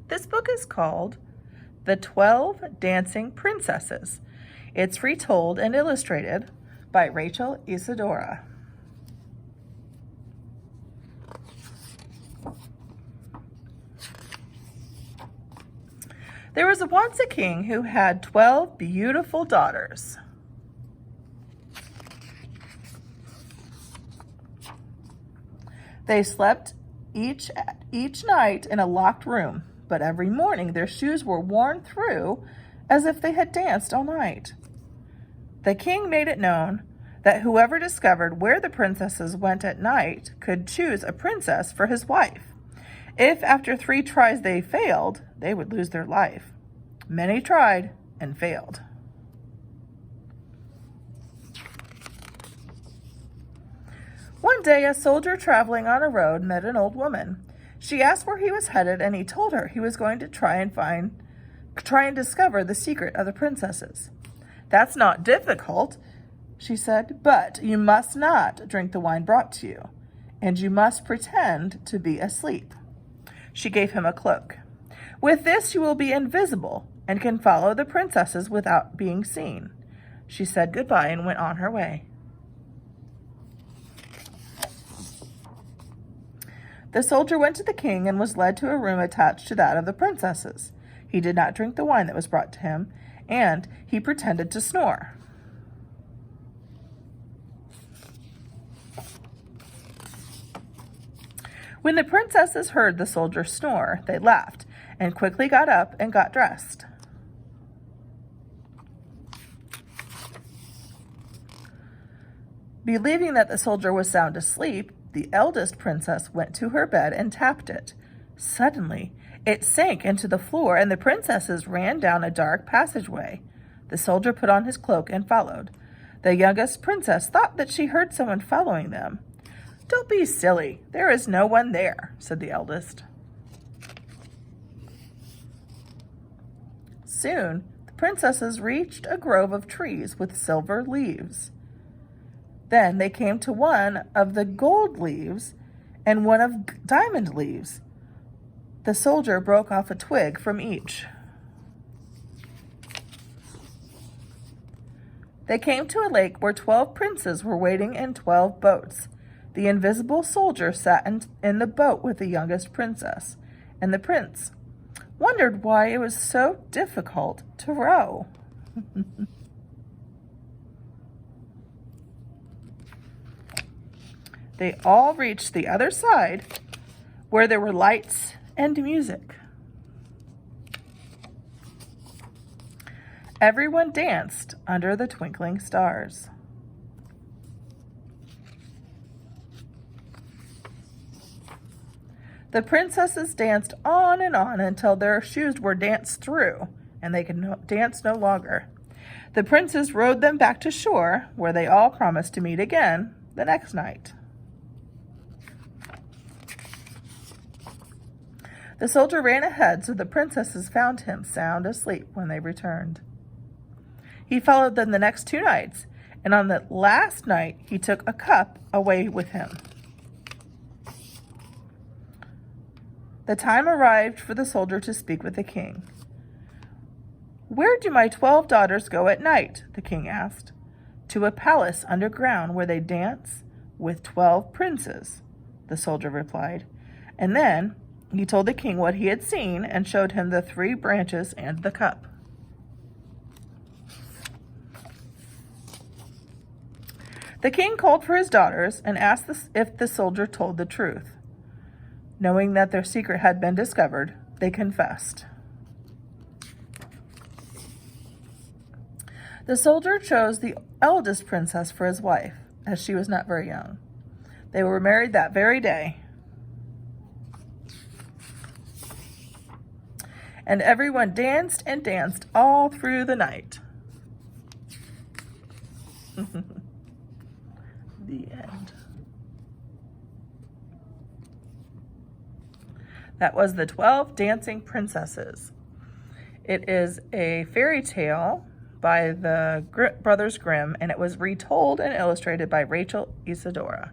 This book is called The 12 Dancing Princesses. It's retold and illustrated by Rachel Isadora. There was once a king who had 12 beautiful daughters. They slept each night in a locked room, but every morning their shoes were worn through as if they had danced all night. The king made it known that whoever discovered where the princesses went at night could choose a princess for his wife. If after 3 tries they failed, they would lose their life. Many tried and failed. One day, a soldier traveling on a road met an old woman. She asked where he was headed, and he told her he was going to try and discover the secret of the princesses. "That's not difficult," she said, "but you must not drink the wine brought to you, and you must pretend to be asleep." She gave him a cloak. "With this you will be invisible and can follow the princesses without being seen." She said goodbye and went on her way. The soldier went to the king and was led to a room attached to that of the princesses. He did not drink the wine that was brought to him, and he pretended to snore. When the princesses heard the soldier snore, they laughed and quickly got up and got dressed. Believing that the soldier was sound asleep, the eldest princess went to her bed and tapped it. Suddenly, it sank into the floor, and the princesses ran down a dark passageway. The soldier put on his cloak and followed. The youngest princess thought that she heard someone following them. "Don't be silly. There is no one there," said the eldest. Soon, the princesses reached a grove of trees with silver leaves. Then they came to one of the gold leaves and one of diamond leaves. The soldier broke off a twig from each. They came to a lake where 12 princes were waiting in 12 boats. The invisible soldier sat in the boat with the youngest princess, and the prince wondered why it was so difficult to row. They all reached the other side where there were lights and music. Everyone danced under the twinkling stars. The princesses danced on and on until their shoes were danced through, and they could dance no longer. The princes rowed them back to shore, where they all promised to meet again the next night. The soldier ran ahead, so the princesses found him sound asleep when they returned. He followed them the next 2 nights, and on the last night he took a cup away with him. The time arrived for the soldier to speak with the king. "Where do my 12 daughters go at night?" the king asked. "To a palace underground where they dance with 12 princes," the soldier replied. And then he told the king what he had seen and showed him the 3 branches and the cup. The king called for his daughters and asked if the soldier told the truth. Knowing that their secret had been discovered, they confessed. The soldier chose the eldest princess for his wife, as she was not very young. They were married that very day. And everyone danced and danced all through the night. The end. That was the 12 Dancing Princesses. It is a fairy tale by the Brothers Grimm, and it was retold and illustrated by Rachel Isadora.